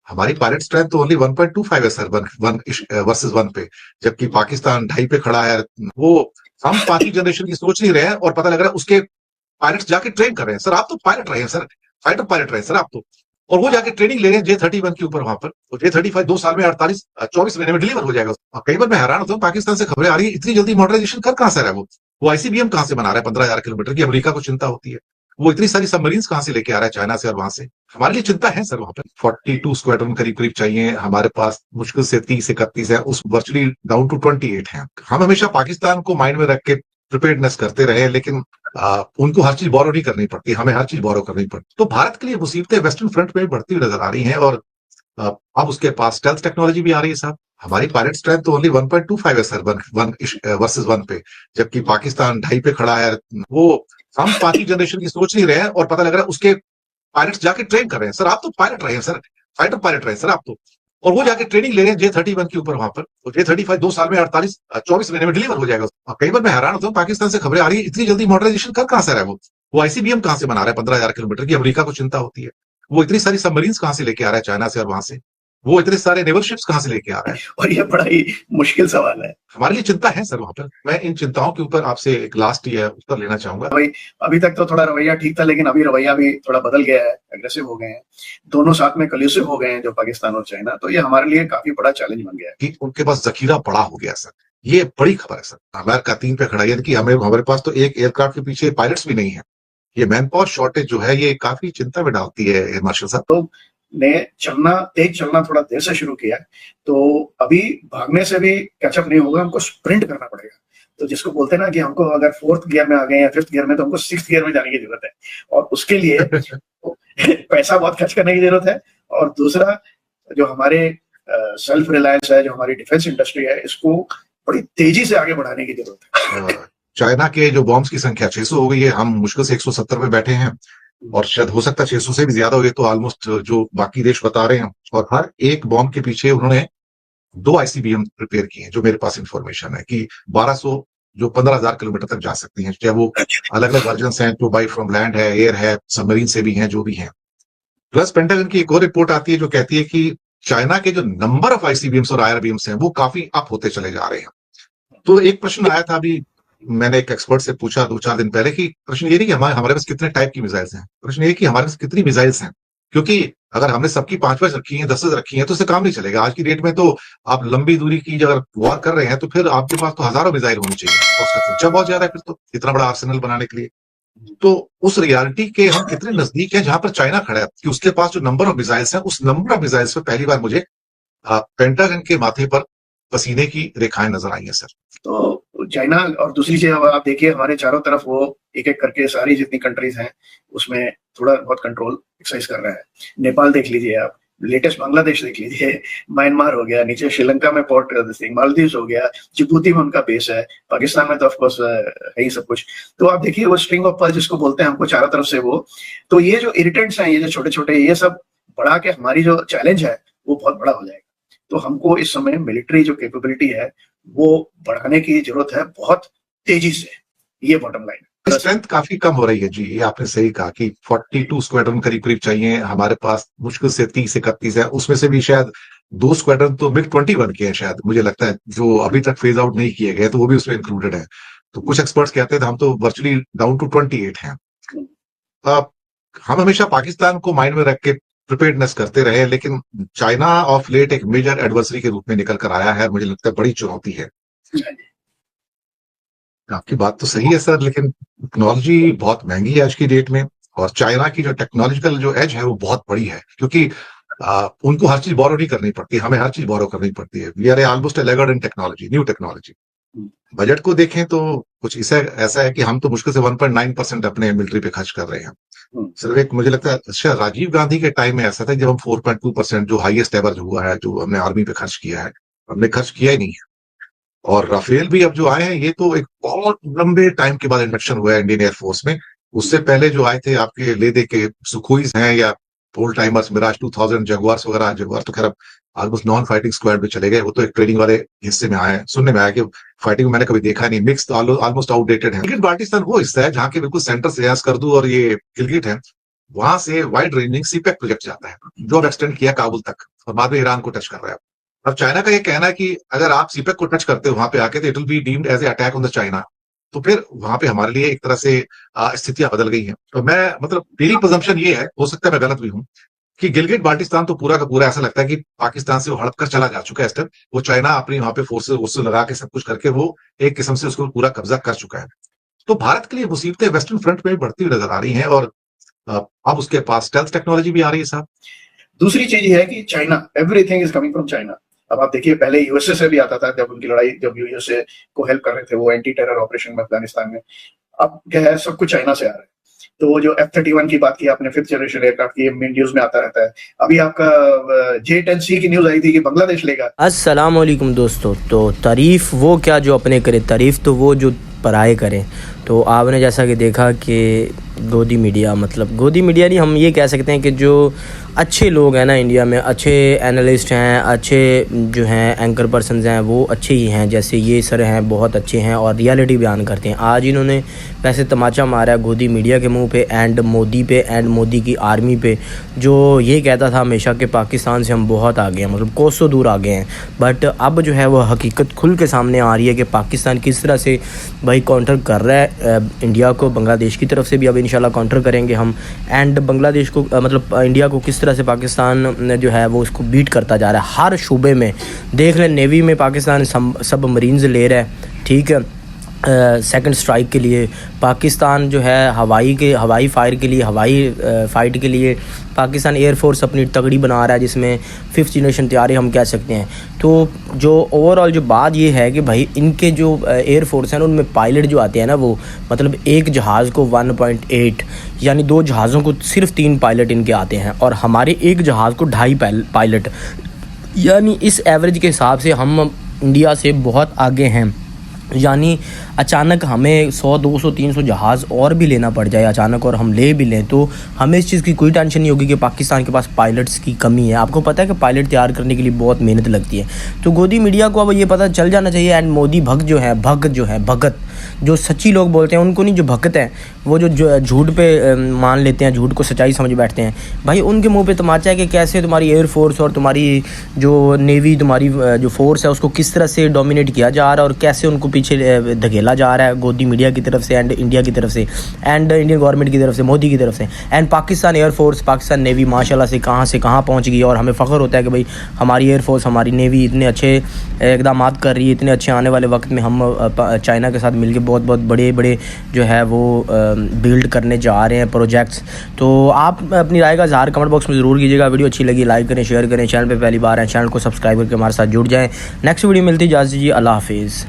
हमारी pilot strength तो only 1.25 है सर, वन वर्सेस वन पे, जबकि पाकिस्तान 2.5 पे खड़ा है। वो हम पांचवी जनरेशन की सोच नहीं रहे हैं और पता लग रहा है उसके पायलट्स जाके ट्रेन कर रहे हैं। सर आप तो पायलट रहे हैं सर, फाइटर पायलट रहे हैं सर आप तो, और वो जाके ट्रेनिंग ले रहे हैं J-31 के ऊपर वहां पर। और J-35 2 साल में 24 महीने में डिलीवर हो जाएगा। और कई बार मैं हैरान होता हूँ, पाकिस्तान से खबरें आ रही है इतनी जल्दी मॉडर्नाइजेशन कर कहां से रहा है वो ICBM कहां से बना रहा है 15,000 किलोमीटर की। अमेरिका को चिंता होती है, वो इतनी सारी सबमरीन्स कहां से लेके आ रहा है चाइना से और वहां से। हमारे लिए चिंता है सर वहां पर। 42 स्क्वाड्रन करीब करीब चाहिए हमारे पास, मुश्किल से 30-31 है, उस वर्चुअली डाउन टू 28 है। हम हमेशा पाकिस्तान को माइंड में रख के प्रिपेयर्डनेस करते रहे, लेकिन उनको हर चीज बोरो नहीं करनी पड़ती, हमें हर चीज बोरो करनी पड़ती। तो भारत के लिए मुसीबतें वेस्टर्न फ्रंट में भी बढ़ती हुई नजर आ रही हैं। और अब उसके पास स्टेल्थ टेक्नोलॉजी भी आ रही है साहब। हमारी पायलट स्ट्रेंथ तो ओनली 1.25 है सर, वन वर्सेस वन पे, जबकि पाकिस्तान 2.5 पे खड़ा है। वो हम पांचवी जनरेशन की सोच नहीं रहे हैं और पता लग रहा है उसके पायलट्स जाके ट्रेन कर रहे हैं। सर आप तो पायलट रहे हैं सर, फाइटर पायलट रहे हैं सर आप तो, और वो जाके ट्रेनिंग ले रहे हैं J-31 के ऊपर वहां पर। और J-35 2 साल में 24 महीने में डिलीवर हो जाएगा। और कई बार मैं हैरान होता हूँ, पाकिस्तान से खबरें आ रही है इतनी जल्दी मॉडर्नाइजेशन कर कहां से रहा है वो ICBM कहां से बना रहा है 15,000 किलोमीटर की। अमेरिका को चिंता होती है, वो इतनी सारी सबमरीन्स कहां से लेके आ रहा है चाइना से और वहां से। वो इतने सारे नेवल शिप्स कहां से लेके आ रहा है। और ये बड़ा ही मुश्किल सवाल है। हमारे लिए चिंता है सर वहां पर। मैं इन चिंताओं के ऊपर आपसे एक लास्ट ये उत्तर लेना चाहूंगा। भाई अभी तक तो थोड़ा रवैया ठीक था, लेकिन अभी रवैया भी थोड़ा बदल गया है, अग्रेसिव हो गए हैं, दोनों साथ में कल्यूसिव हो गए हैं, जो पाकिस्तान और चाइना। तो ये हमारे लिए काफी बड़ा चैलेंज बन गया है कि उनके पास जखीरा बड़ा हो गया सर। ये बड़ी खबर है सर। अमेरिका 3 पे खड़ा है कि हमारे पास तो एक एयरक्राफ्ट के पीछे पायलट्स भी नहीं है। ये मैन पावर शॉर्टेज जो है ये काफी चिंता में डालती है एयर मार्शल साहब। तो ने तेज चलना थोड़ा देर से शुरू किया, तो अभी भागने से भी कैचअप नहीं होगा, हमको स्प्रिंट करना पड़ेगा। तो जिसको बोलते हैं ना कि हमको अगर 4th गियर में आ गए या 5th गियर में, तो हमको 6th गियर में जाने की जरूरत है। और उसके लिए पैसा बहुत खर्च करने की जरूरत है। और दूसरा, जो हमारे सेल्फ रिलायंस है, जो हमारी डिफेंस इंडस्ट्री है, इसको बड़ी तेजी से आगे बढ़ाने की जरूरत है। चाइना के जो बॉम्ब्स की संख्या 600 हो गई है, हम मुश्किल से 170 पे बैठे हैं, और शायद हो सकता है 600 से भी ज्यादा हो गई, तो ऑलमोस्ट जो बाकी देश बता रहे हैं। और हर एक बॉम्ब के पीछे उन्होंने 2 ICBM प्रिपेयर किए हैं, जो मेरे पास इंफॉर्मेशन है कि 1200 जो 15,000 किलोमीटर तक जा सकती हैं, चाहे वो अलग अलग वर्जन हैं, जो बाई फ्रॉम लैंड है, एयर है, सबमरीन से भी हैं, जो भी हैं। प्लस पेंटागन की एक और रिपोर्ट आती है जो कहती है कि चाइना के जो नंबर ऑफ ICBMs और IRBMs हैं वो काफी अप होते चले जा रहे हैं। तो एक प्रश्न आया था अभी, मैंने एक एक्सपर्ट से पूछा 2-4 दिन पहले, कि प्रश्न ये नहीं कि हमारे पास कितने टाइप की मिसाइल्स हैं, प्रश्न ये कि हमारे पास कितनी मिसाइल्स हैं। क्योंकि अगर हमने सबकी 5-5 रखी हैं, 10 रखी हैं, तो उससे काम नहीं चलेगा। आज की डेट में तो आप लंबी दूरी की अगर वॉर कर रहे हैं, तो फिर आपके पास तो हजारों मिसाइल होनी चाहिए, और उसका खर्चा बहुत ज्यादा है फिर तो, इतना बड़ा आर्सेनल बनाने के लिए। तो उस रियलिटी के हम कितने नजदीक हैं जहां पर चाइना खड़ा है, कि उसके पास जो नंबर ऑफ मिसाइल्स हैं, उस नंबर ऑफ मिसाइल्स पे पहली बार मुझे पेंटागन के माथे पर पसीने की रेखाएं नजर आई है सर। तो चाइना, और दूसरी चीज आप देखिए, हमारे चारों तरफ वो एक एक करके सारी जितनी कंट्रीज हैं उसमें थोड़ा बहुत कंट्रोल एक्सरसाइज कर रहा है। नेपाल देख लीजिए आप, लेटेस्ट बांग्लादेश देख लीजिए, म्यांमार हो गया, नीचे श्रीलंका में पोर्ट मालदीव हो गया, जिबूती में उनका बेस है, पाकिस्तान में तो ऑफकोर्स है ही सब कुछ। तो आप देखिए वो स्ट्रिंग ऑफ पर्ल जिसको बोलते हैं, हमको चारों तरफ से वो, तो ये जो इरिटेंट्स हैं, ये जो छोटे छोटे, ये सब बढ़ा के हमारी जो चैलेंज है वो बहुत बड़ा हो जाएगा। तो हमको इस समय मिलिट्री जो कैपेबिलिटी है वो बढ़ाने की जरूरत है बहुत तेजी से। ये बॉटम लाइन है। स्ट्रेंथ काफी कम हो रही है जी, ये आपने सही कहा कि 42 स्क्वाड्रन करीब करीब चाहिए हमारे पास, मुश्किल से 30-31 है, उसमें से भी शायद 2 स्क्वाड्रन तो MiG-21 के हैं शायद, मुझे लगता है, जो अभी तक फेज आउट नहीं किए गए, तो वो भी उसमें इंक्लूडेड है। तो कुछ एक्सपर्ट्स कहते हैं हम तो वर्चुअली डाउन टू 28 हैं। हम हमेशा पाकिस्तान को माइंड में रख के प्रिपेयर्डनेस करते रहे, लेकिन चाइना ऑफ लेट एक मेजर एडवर्सरी के रूप में निकल कर आया है, मुझे लगता है बड़ी चुनौती है। आपकी बात तो सही है सर, लेकिन टेक्नोलॉजी बहुत महंगी है आज की डेट में, और चाइना की जो टेक्नोलॉजिकल जो एज है वो बहुत बड़ी है, क्योंकि उनको हर चीज बोरो नहीं करनी पड़ती, हमें हर चीज बोरो करनी पड़ती है। We are almost lagged in technology, new technology. Budget को देखें तो कुछ ऐसा है कि हम तो मुश्किल से 1.9% अपने मिलिट्री पे खर्च कर रहे हैं। सिर्फ एक मुझे लगता है, अच्छा राजीव गांधी के टाइम में ऐसा था जब हम 4.2% जो हाईएस्ट एवर हुआ है, जो हमने आर्मी पे खर्च किया है, हमने खर्च किया ही नहीं है। और राफेल भी अब जो आए हैं, ये तो एक बहुत लंबे टाइम के बाद इंडक्शन हुआ है इंडियन एयरफोर्स में। उससे पहले जो आए थे आपके लेदे के सुखोईस हैं, या ओल्ड टाइमर्स मिराज 2000 जगुआर्स वगैरह, जगुआर तो खैर अब ऑलमोस्ट नॉन फाइटिंग स्क्वाड में चले गए, वो तो एक ट्रेनिंग वाले हिस्से में आए हैं। सुनने में आया कि फाइटिंग मैंने कभी देखा नहीं, मिक्स ऑलमोस्ट आउटडेटेड है। लेकिन पाकिस्तान वो हिस्सा है जहाँ के बिल्कुल सेंटर से स्कर्दू और ये गिलगिट है, वहां से वाइड रेंजिंग सीपेक प्रोजेक्ट जाता है, जो अब एक्सटेंड किया काबुल तक और बाद में ईरान को टच कर रहा है। अब चाइना का ये कहना है कि अगर आप सीपेक को टच करते हो वहां पे आके, तो it will be deemed as a attack on the China. तो फिर वहां पे हमारे लिए एक तरह से स्थितियां बदल गई हैं। तो मैं मतलब मेरी प्रेजम्पशन ये है, हो सकता है मैं गलत भी हूँ, कि गिलगिट बाल्टिस्तान तो पूरा का पूरा ऐसा लगता है कि पाकिस्तान से वो हड़प कर चला जा चुका है इस टाइम। वो चाइना अपनी वहां पे फोर्सेस लगा के सब कुछ करके वो एक किस्म से उसको पूरा कब्जा कर चुका है। तो भारत के लिए मुसीबतें वेस्टर्न फ्रंट में भी बढ़ती हुई नजर आ रही हैं, और अब उसके पास स्टेल्थ टेक्नोलॉजी भी आ रही है साहब। दूसरी चीज ये है कि China, everything is coming from China. अब आप देखिए, पहले यूएसए से भी आता था, जब उनकी लड़ाई, जब यूएसए को हेल्प कर रहे थे वो एंटी टेरर ऑपरेशन में अफगानिस्तान में। अब क्या है, सब कुछ चाइना से आ रहा है। तो वो जो F-31 की बात की आपने, 5th जनरेशन एयरक्राफ्ट की, न्यूज में आता रहता है। अभी आपका J-10C की न्यूज आई थी कि बांग्लादेश लेगा। अस्सलाम वालेकुम दोस्तों। तो तारीफ़ वो क्या जो अपने करे, तारीफ़ तो वो जो पराए करें। तो आपने जैसा कि देखा कि गोदी मीडिया, मतलब गोदी मीडिया नहीं, हम ये कह सकते हैं कि जो अच्छे लोग हैं ना इंडिया में, अच्छे एनालिस्ट हैं, अच्छे जो हैं एंकर पर्सन्स हैं, वो अच्छे ही हैं। जैसे ये सर हैं, बहुत अच्छे हैं और रियलिटी बयान करते हैं। आज इन्होंने वैसे तमाचा मारा है गोदी मीडिया के मुंह पे एंड मोदी पे एंड मोदी की आर्मी पे, जो ये कहता था हमेशा कि पाकिस्तान से हम बहुत आगे हैं, मतलब कोसों दूर आगे हैं। बट अब जो है वो हकीकत खुल के सामने आ रही है कि पाकिस्तान किस तरह से भाई काउंटर कर रहा है इंडिया को। बांग्लादेश की तरफ से भी अब इंशाल्लाह काउंटर करेंगे हम। एंड बांग्लादेश को मतलब इंडिया को किस तरह से पाकिस्तान जो है वो उसको बीट करता जा रहा है हर शूबे में। देख लें, नेवी में पाकिस्तान सब मरीन्स ले रहा है, ठीक है, सेकंड स्ट्राइक के लिए। पाकिस्तान जो है हवाई फायर के लिए, हवाई फाइट के लिए पाकिस्तान एयरफोर्स अपनी तगड़ी बना रहा है, जिसमें 5th जनरेशन तैयारी हम कह सकते हैं। तो जो ओवरऑल जो बात ये है कि भाई इनके जो एयरफोर्स हैं उनमें पायलट जो आते हैं ना, वो मतलब एक जहाज़ को 1.8 यानी 2 जहाज़ों को सिर्फ 3 पायलट इनके आते हैं, और हमारे एक जहाज़ को 2.5 पायलट। यानी इस एवरेज के हिसाब से हम इंडिया से बहुत आगे हैं। यानी अचानक हमें 100, 200, 300 जहाज़ और भी लेना पड़ जाए अचानक, और हम ले भी लें, तो हमें इस चीज़ की कोई टेंशन नहीं होगी कि पाकिस्तान के पास पायलट्स की कमी है। आपको पता है कि पायलट तैयार करने के लिए बहुत मेहनत लगती है। तो गोदी मीडिया को अब ये पता चल जाना चाहिए। एंड मोदी भगत जो सच्ची लोग बोलते हैं उनको नहीं, जो भगत हैं वो जो झूठ पे मान लेते हैं, झूठ को सच्चाई समझ बैठते हैं, भाई उनके मुँह पर तमाचा है कि कैसे तुम्हारी एयरफोर्स और तुम्हारी जो नेवी, तुम्हारी जो फोर्स है उसको किस तरह से डोमिनेट किया जा रहा है और कैसे उनको पीछे धकेला जा रहा है गोदी मीडिया की तरफ से एंड इंडिया की तरफ से एंड इंडियन गवर्नमेंट की तरफ से, मोदी की तरफ से। And Pakistan air force, Pakistan navy माशाल्लाह से कहाँ पहुंच गई, और हमें फ़ख्र होता है कि भाई हमारी एयरफोर्स, हमारी नेवी इतने अच्छे इकदाम कर रही है, इतने अच्छे। आने वाले वक्त में हम चाइना के साथ मिलकर बहुत बड़े जो है वो बिल्ड करने जा रहे हैं प्रोजेक्ट्स। तो आप अपनी राय का इज़हार कमेंट बॉक्स में ज़रूर कीजिएगा। वीडियो अच्छी लगी लाइक करें, शेयर करें। चैनल पर पहली बार है, चैनल को सब्सक्राइब करके हमारे साथ जुड़ जाएँ। नेक्स्ट वीडियो मिलती है, इजाज़त दीजिए, अल्लाह हाफिज़।